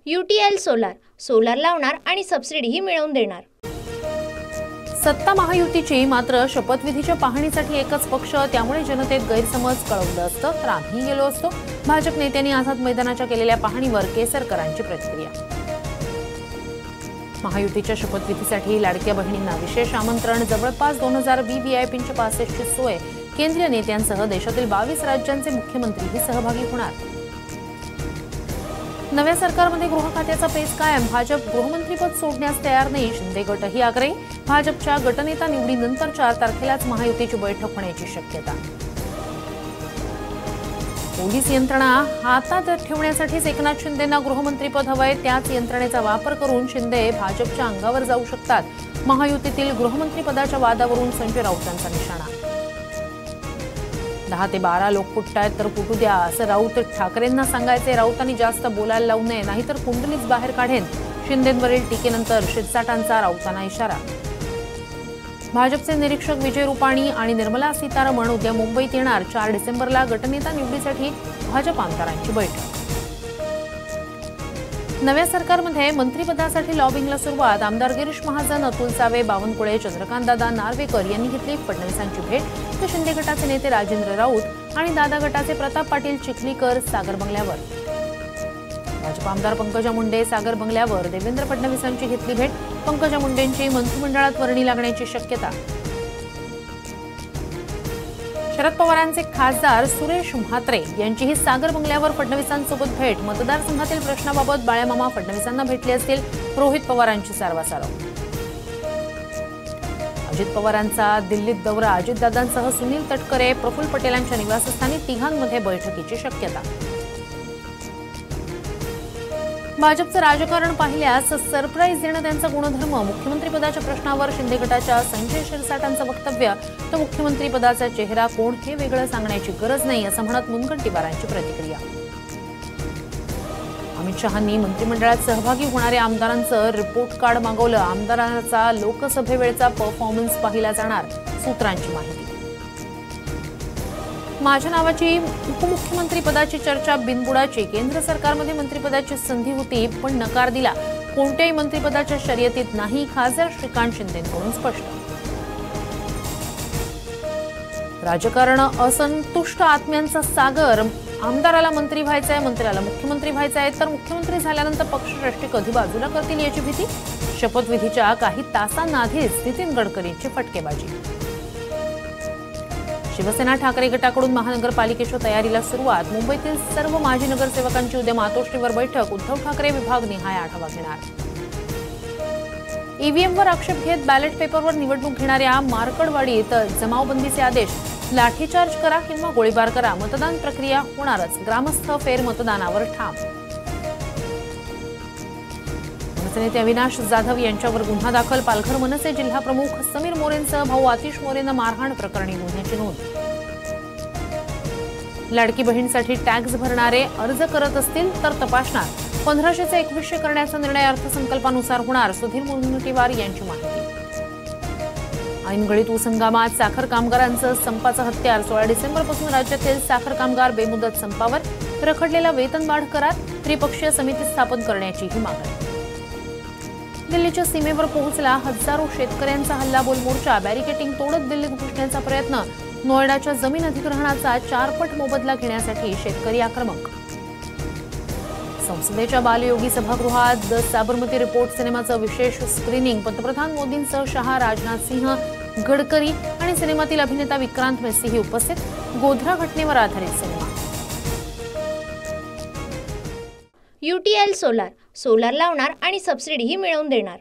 UTL solar, solar लावणार आणि सबसिडीही मिळवून देणार। सत्ता महायुतीची, मात्र शपथविधीच्या पाहणीसाठी एकच पक्ष, त्यामुळे जनतेत गैरसमज कळवलं असतं तर आम्ही गेलो असतो। भाजप नेत्यांनी आझाद मैदानाच्या केलेल्या पाहणीवर केसरकरांची प्रतिक्रिया। महायुतीच्या शपथविधीसाठी लाडक्या बहिणींना विशेष आमंत्रण, जवळपास 2000 VVIPंच्या पासेसची सोय। केंद्रीय नेत्यांसह देशातील 22 राज्यांचे मुख्यमंत्रीही सहभागी होणार। नव्या सरकारमध्ये गृह खात्याचा पेच कायम, भाजप गृहमंत्रीपद सोडण्यास तयार नाही, शिंदे गटही आग्रही। भाजपच्या गटनेता निवडीनंतर 4 तारखेलाच महायुतीची बैठक होण्याची शक्यता। पोलीस यंत्रणा हातात ठेवण्यासाठीच एकनाथ शिंदेंना गृहमंत्रीपद हवंय, त्याच यंत्रणेचा वापर करून शिंदे भाजपच्या अंगावर जाऊ शकतात। महायुतीतील गृहमंत्रीपदाच्या वादावरून संजय राऊतांचा निशाणा। 10 ते 12 लोक फुटतायत तर फुटू द्या, असं राऊत ठाकरेंना सांगायचे। राऊतांनी जास्त बोलायला लावू नये, नाहीतर कुंडलीच बाहेर काढेन। शिंदेंवरील टीकेनंतर शिरसाटांचा राऊतांना इशारा। भाजपचे निरीक्षक विजय रुपाणी आणि निर्मला सीतारामन उद्या मुंबईत येणार। 4 डिसेंबरला गटनेता निवडीसाठी भाजप आमदारांची बैठक। नव्या सरकारमध्ये मंत्रिपदासाठी लॉबिंगला सुरुवात, आमदार गिरीश महाजन, अतुल सावे, बावनकुळे, चंद्रकांतदादा नार्वेकर यांनी घेतली फडणवीसांची भेट। तर शिंदे गटाचे नेते राजेंद्र राऊत आणि दादा गटाचे प्रताप पाटील चिखलीकर सागर बंगल्यावर। भाजप आमदार पंकजा मुंडे सागर बंगल्यावर, देवेंद्र फडणवीसांची घेतली भेट। पंकजा मुंडेंची मंत्रिमंडळात वर्णी लागण्याची शक्यता। शरद पवारांचे खासदार सुरेश म्हात्रे यांचीही सागर बंगल्यावर फडणवीसांसोबत भेट। मतदारसंघातील प्रश्नाबाबत बाळ्यामामा फडणवीसांना भेटले असतील, रोहित पवारांची सारवासारव। अजित पवारांचा दिल्लीत दौरा, अजितदादांसह सुनील तटकरे, प्रफुल्ल पटेलांच्या निवासस्थानी तिघांमध्ये बैठकीची शक्यता। भाजपचं राजकारण पाहिल्यास सरप्राईज देणं त्यांचा गुणधर्म। मुख्यमंत्रीपदाच्या प्रश्नावर शिंदे गटाच्या संजय शिरसाटांचं वक्तव्य, तर मुख्यमंत्रीपदाचा चेहरा कोण हे वेगळं सांगण्याची गरज नाही, असं म्हणत मुनगंटीवारांची प्रतिक्रिया। अमित शहांनी मंत्रिमंडळात सहभागी होणाऱ्या आमदारांचं रिपोर्ट कार्ड मागवलं। आमदारांचा लोकसभेवेळचा परफॉर्मन्स पाहिला जाणार, सूत्रांची माहिती। माझ्या नावाची उपमुख्यमंत्री पदाची चर्चा बिनबुडाची, केंद्र सरकारमध्ये मंत्रिपदाची संधी होती पण नकार दिला, कोणत्याही मंत्रिपदाच्या शर्यतीत नाही, खासदार श्रीकांत शिंदेंकडून स्पष्ट। राजकारण असंतुष्ट आत्म्यांचा सागर, आमदाराला मंत्री व्हायचंय, मंत्र्याला मुख्यमंत्री व्हायचंय, तर मुख्यमंत्री झाल्यानंतर पक्षश्रेष्ठी कधी बाजूला करतील याची भीती। शपथविधीच्या काही तासांआधीच नितीन गडकरींची फटकेबाजी। शिवसेना ठाकरे गटाकडून महानगरपालिकेच्या तयारीला सुरुवात, मुंबईतील सर्व माजी नगरसेवकांची उद्या मातोश्रीवर बैठक। उद्धव ठाकरे विभागनिहाय आढावा घेणार। ईव्हीएमवर आक्षेप घेत बॅलेट पेपरवर निवडणूक घेणाऱ्या मार्कडवाडीत जमावबंदीचे आदेश, लाठीचार्ज करा किंवा गोळीबार करा, मतदान प्रक्रिया होणारच, ग्रामस्थ फेरमतदानावर ठाम। मनसे नेते अविनाश जाधव यांच्यावर गुन्हा दाखल, पालघर मनसे जिल्हा प्रमुख समीर मोरेंसह भाऊ आतिश मोरेंना मारहाण प्रकरणी गुन्ह्याची नोंद। लाडकी बहीणसाठी टॅक्स भरणारे अर्ज करत असतील तर तपासणार, 1500 चे 2100 करण्याचा निर्णय अर्थसंकल्पानुसार होणार, सुधीर मुनगंटीवार यांची माहिती। ऐनगळीत ऊस हंगामात साखर कामगारांचं संपाचं हत्यार, 16 डिसेंबरपासून राज्यातील साखर कामगार बेमुदत संपावर, रखडलेला वेतनवाढ करार, त्रिपक्षीय समिती स्थापन करण्याचीही मागणी। दिल्लीच्या सीमेवर पोहोचला हजारो शेतकऱ्यांचा हल्लाबोल मोर्चा, बॅरिकेटिंग तोडत दिल्लीत घुसण्याचा प्रयत्न, नोएडाच्या जमीन अधिग्रहणाचा 4 पट मोबदला घेण्यासाठी शेतकरी आक्रमक। संसदेच्या बालयोगी सभागृहात द साबरमती रिपोर्ट सिनेमाचं विशेष स्क्रीनिंग, पंतप्रधान मोदींसह शहा, राजनाथ सिंह, गडकरी आणि सिनेमातील अभिनेता विक्रांत मेस्सीही उपस्थित। गोध्रा घटनेवर आधारित सिनेमा। UTL सोलार, सोलार लावणार आणि सबसिडीही मिळवून देणार।